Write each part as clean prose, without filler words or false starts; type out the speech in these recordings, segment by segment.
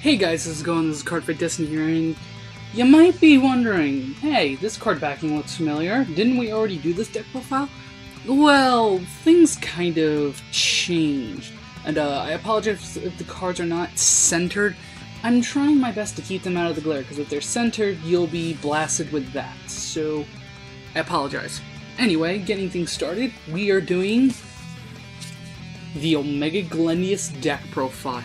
Hey guys, how's it going? This is Cardfight Destiny here, and you might be wondering, hey, this card backing looks familiar. Didn't we already do this deck profile? Well, things kind of changed, and I apologize if the cards are not centered. I'm trying my best to keep them out of the glare, because if they're centered, you'll be blasted with that, so I apologize. Anyway, getting things started, we are doing the Omega Glendios deck profile.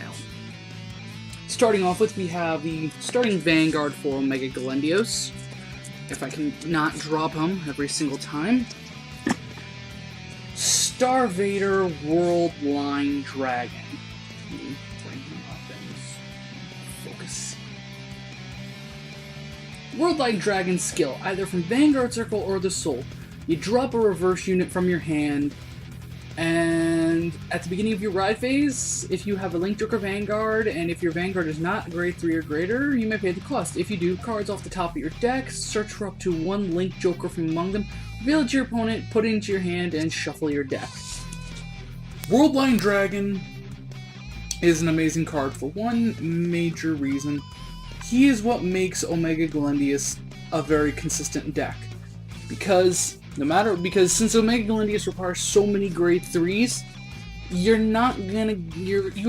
Starting off with, we have the starting Vanguard for Omega Glendios. If I can not drop him every single time. Star-vader World Line Dragon. Bring him up and focus. World Line Dragon skill, either from Vanguard Circle or the Soul. You drop a reverse unit from your hand, and at the beginning of your ride phase, if you have a Link Joker Vanguard, and if your Vanguard is not grade 3 or greater, you may pay the cost. If you do, cards off the top of your deck, search for up to one Link Joker from among them, reveal it to your opponent, put it into your hand, and shuffle your deck. World Line Dragon is an amazing card for one major reason. He is what makes Omega Glendios a very consistent deck. Because since Omega Glendios requires so many grade 3s, you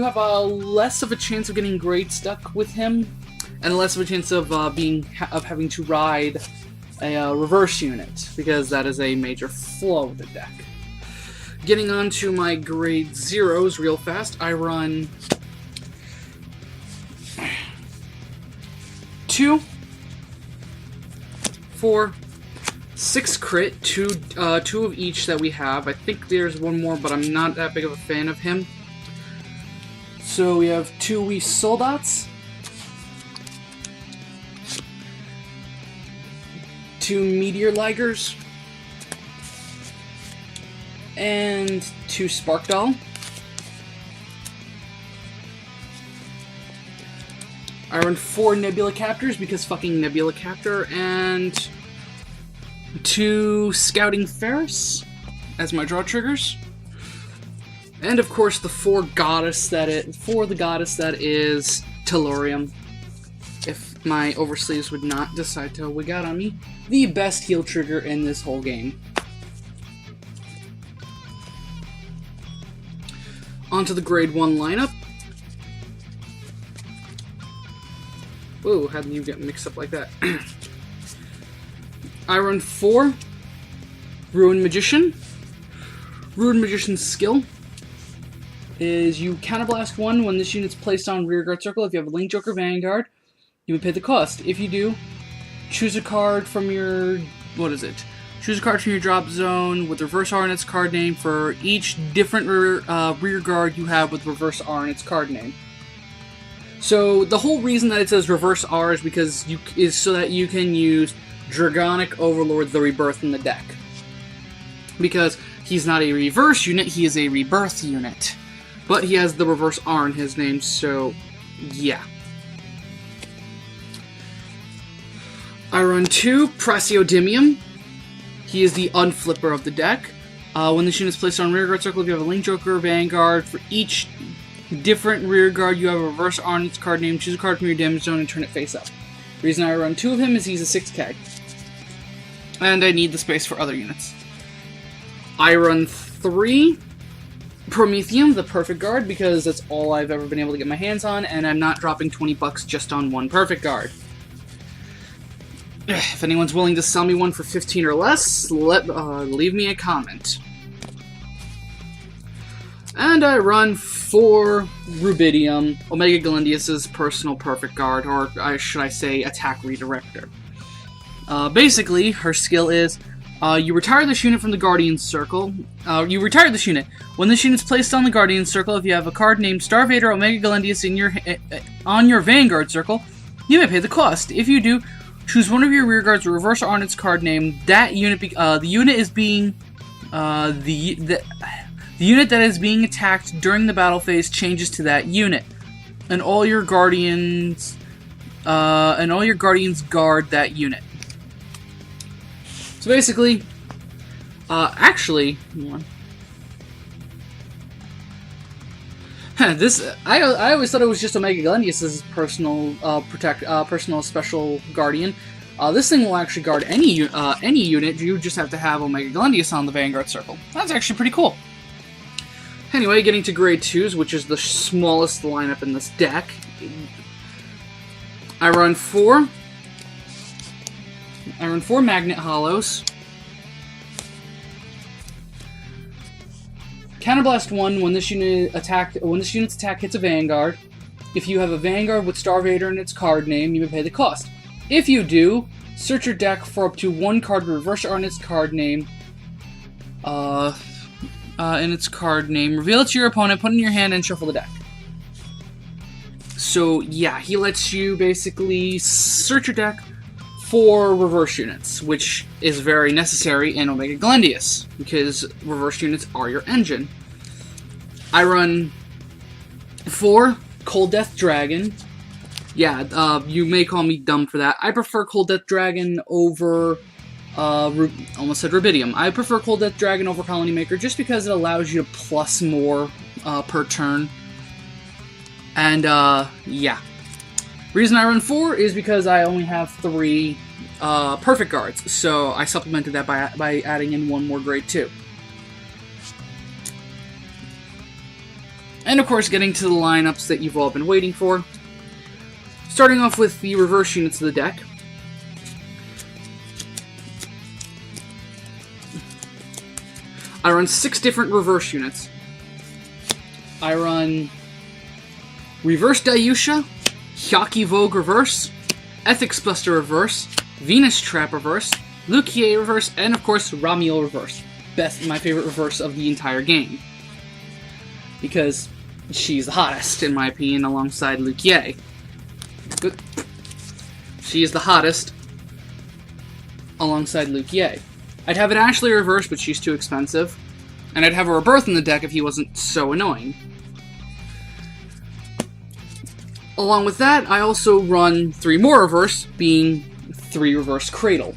have a less of a chance of getting grade stuck with him, and less of a chance of having to ride a reverse unit, because that is a major flaw of the deck. Getting on to my grade 0s real fast, I run 2, 4, 6 crit, two of each that we have. I think there's one more, but I'm not that big of a fan of him. So we have 2 Weiss Soldats, 2 Meteor Ligers, and 2 Sparkdoll. I run 4 Nebula Captors because fucking Nebula Captor, and 2 Scouting Ferris as my draw triggers, and of course the the goddess that is Tellurium. If my oversleeves would not decide to wig out on me, the best heal trigger in this whole game. Onto the grade 1 lineup. Whoa, how did you get mixed up like that? I run 4 Ruin Magician. Ruin Magician's skill is you counterblast 1 when this unit's placed on rearguard circle. If you have a Link Joker Vanguard, you would pay the cost. If you do, choose a card from your... Choose a card from your drop zone with reverse R in its card name for each different rearguard you have with reverse R in its card name. So the whole reason that it says reverse R is so that you can use Dragonic Overlord the Rebirth in the deck. Because he's not a reverse unit, he is a rebirth unit. But he has the reverse R in his name, so yeah. I run 2 Praseodymium. He is the unflipper of the deck. When this unit is placed on rearguard circle, if you have a Link Joker Vanguard, for each different rearguard you have a reverse R in its card name, choose a card from your damage zone and turn it face up. The reason I run 2 of him is he's a 6k. And I need the space for other units. I run 3 Promethium, the perfect guard, because that's all I've ever been able to get my hands on, and I'm not dropping 20 bucks just on one perfect guard. If anyone's willing to sell me one for 15 or less, leave me a comment. And I run 4 Rubidium, Omega Glendios' personal perfect guard, or should I say attack redirector. Basically, her skill is, you retire this unit from the Guardian Circle. You retire this unit. When this unit's placed on the Guardian Circle, if you have a card named Star-vader Omega Glendios on your Vanguard Circle, you may pay the cost. If you do, choose one of your rearguards with reverse R on its card name. That unit, the unit is being, the unit that is being attacked during the battle phase changes to that unit, and all your guardians guard that unit. So basically, actually, I always thought it was just Omega Glendios' personal special guardian. This thing will actually guard any unit. You just have to have Omega Glendios on the Vanguard Circle. That's actually pretty cool. Anyway, getting to grade 2s, which is the smallest lineup in this deck. I run 4 Magnet Hollows. Counterblast 1 when this unit's attack hits a Vanguard. If you have a Vanguard with Star-vader in its card name, you may pay the cost. If you do, search your deck for up to 1 card with reverse art in its card name. Reveal it to your opponent, put it in your hand, and shuffle the deck. So yeah, he lets you basically search your deck for reverse units, which is very necessary in Omega Glendios, because reverse units are your engine. I run 4 Cold Death Dragon. Yeah, you may call me dumb for that. I prefer Cold Death Dragon over, almost said Rubidium. I prefer Cold Death Dragon over Colony Maker just because it allows you to plus more per turn. And, yeah. Reason I run 4 is because I only have 3 perfect guards, so I supplemented that by adding in 1 more grade 2. And of course, getting to the lineups that you've all been waiting for. Starting off with the reverse units of the deck. I run 6 different reverse units. I run Reverse Daiyusha, Hyakki Vogue Reverse, Ethics Buster Reverse, Venus Trap Reverse, Luquier Reverse, and of course Ramiel Reverse. My favorite reverse of the entire game. Because she's the hottest, in my opinion, alongside Luquier. Good. She is the hottest alongside Luquier. I'd have an Ashley Reverse, but she's too expensive. And I'd have a Rebirth in the deck if he wasn't so annoying. Along with that, I also run 3 more reverse, being 3 reverse Cradle.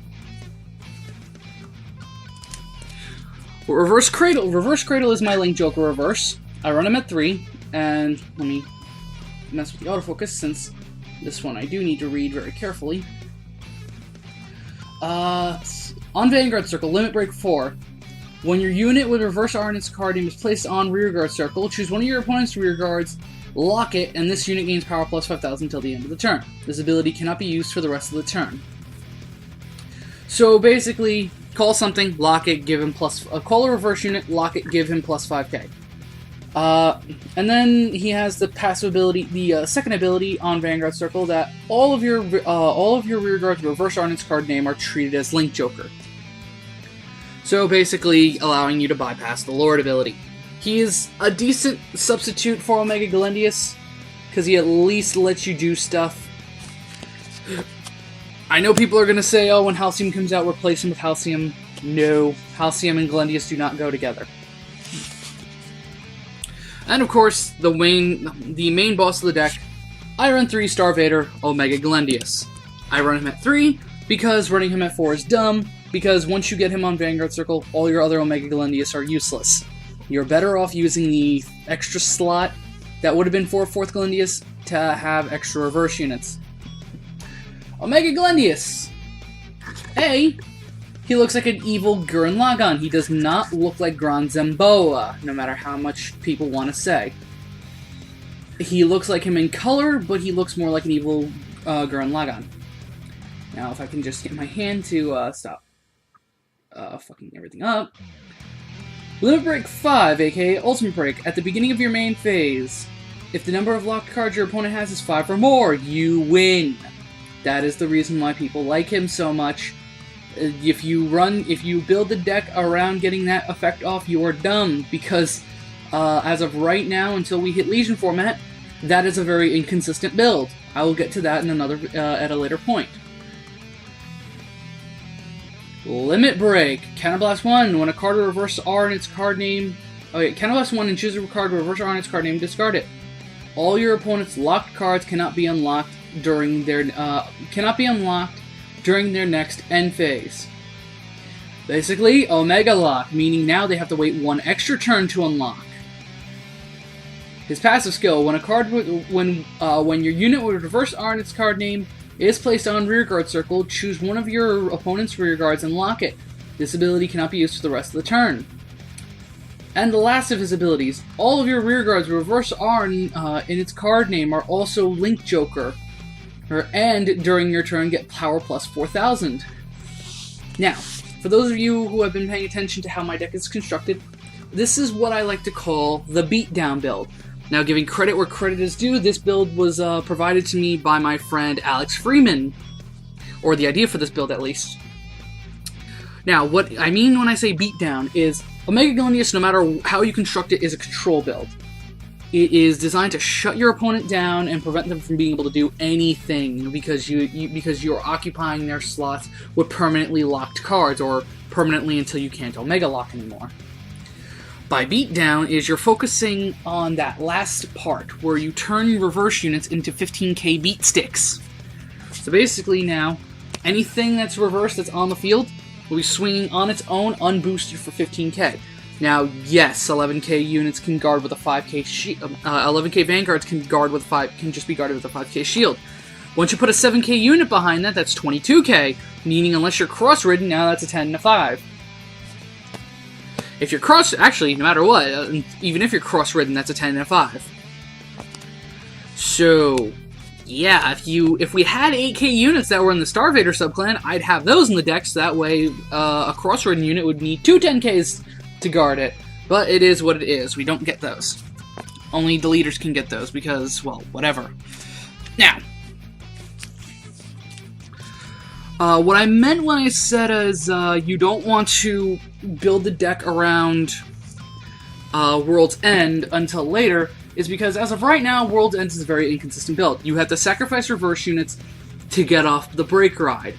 Reverse Cradle is my Link Joker reverse. I run him at 3, and let me mess with the autofocus since this one I do need to read very carefully. On Vanguard Circle, Limit Break 4. When your unit with reverse R in its card name is placed on Rearguard Circle, choose one of your opponent's rearguards, lock it, and this unit gains power plus 5,000 until the end of the turn. This ability cannot be used for the rest of the turn. So basically, call something, lock it, give him call a reverse unit, lock it, give him plus 5k. And then he has the passive ability, the second ability on Vanguard Circle, that all of your rearguards with reverse R in its card name are treated as Link Joker. So basically, allowing you to bypass the Lord ability. He is a decent substitute for Omega Glendios, because he at least lets you do stuff. I know people are going to say, oh, when Halcyon comes out, replace him with Halcyon. No, Halcyon and Glendios do not go together. And of course, the main boss of the deck, I run 3 Star-vader Omega Glendios. I run him at 3, because running him at 4 is dumb, because once you get him on Vanguard Circle, all your other Omega Glendios are useless. You're better off using the extra slot that would have been for 4th Glendios to have extra reverse units. Omega Glendios! A, he looks like an evil Gurren Lagann. He does not look like Gran Zamboa, no matter how much people want to say. He looks like him in color, but he looks more like an evil Gurren Lagann. Now, if I can just get my hand to stop fucking everything up. Limit Break 5, aka Ultimate Break. At the beginning of your main phase, if the number of locked cards your opponent has is 5 or more, you win. That is the reason why people like him so much. If you build the deck around getting that effect off, you are dumb, because as of right now, until we hit Legion format, that is a very inconsistent build. I will get to that in at a later point. Limit Break. Counterblast 1. When a card with reverse R in its card name... Okay, Counterblast 1 and choose a card with reverse R in its card name, discard it. All your opponent's locked cards cannot be unlocked during their next end phase. Basically, Omega Lock, meaning now they have to wait 1 extra turn to unlock. His passive skill: when a card when your unit with reverse R in its card name is placed on rearguard circle, choose one of your opponent's rearguards and lock it. This ability cannot be used for the rest of the turn. And the last of his abilities: all of your rearguards with reverse R in its card name are also Link Joker, and during your turn get power plus 4,000. Now, for those of you who have been paying attention to how my deck is constructed, this is what I like to call the beatdown build. Now, giving credit where credit is due, this build was provided to me by my friend Alex Freeman, or the idea for this build at least. Now, what I mean when I say beatdown is Omega Glendios, no matter how you construct it, is a control build. It is designed to shut your opponent down and prevent them from being able to do anything because you're occupying their slots with permanently locked cards, or permanently until you can't Omega Lock anymore. By beatdown is you're focusing on that last part where you turn your reverse units into 15k beat sticks. So basically now, anything that's reversed that's on the field will be swinging on its own unboosted for 15k. Now, yes, 11k units can guard with a 5k shield. 11k vanguards can just be guarded with a 5k shield. Once you put a 7k unit behind that, that's 22k, meaning unless you're cross-ridden, now that's a 10 and a 5. If you're actually, no matter what, even if you're cross-ridden, that's a 10 and a 5. So, yeah, if we had 8k units that were in the Star-vader subclan, I'd have those in the deck, so that way a cross-ridden unit would need two 10ks to guard it. But it is what it is. We don't get those. Only the leaders can get those because, well, whatever. Now, what I meant when I said is you don't want to build the deck around World's End until later is because as of right now, World's End is a very inconsistent build. You have to sacrifice reverse units to get off the break ride.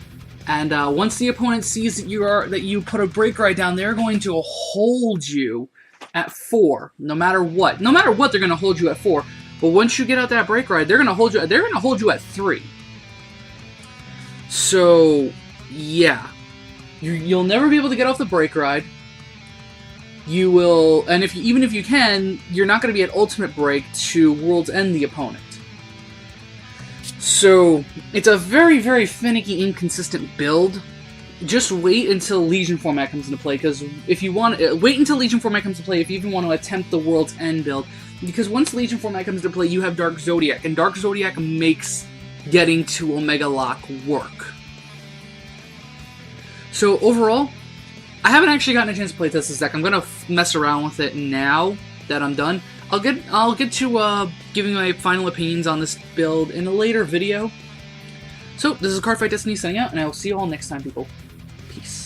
And once the opponent sees that you put a break ride down, they're going to hold you at 4, no matter what. No matter what, they're going to hold you at 4. But once you get out that break ride, they're going to hold you at 3. So, yeah. You'll never be able to get off the break ride. You will, and even if you can, you're not going to be at ultimate break to World's End the opponent. So, it's a very, very finicky, inconsistent build. Just wait until Legion format comes into play, because if you want, wait until Legion format comes into play if you even want to attempt the World's End build. Because once Legion format comes into play, you have Dark Zodiac, and Dark Zodiac makes getting to Omega Lock work. So overall, I haven't actually gotten a chance to play test this deck. I'm gonna mess around with it now that I'm done. I'll get to giving my final opinions on this build in a later video. So this is Cardfight Destiny signing out, and I will see you all next time, people. Peace.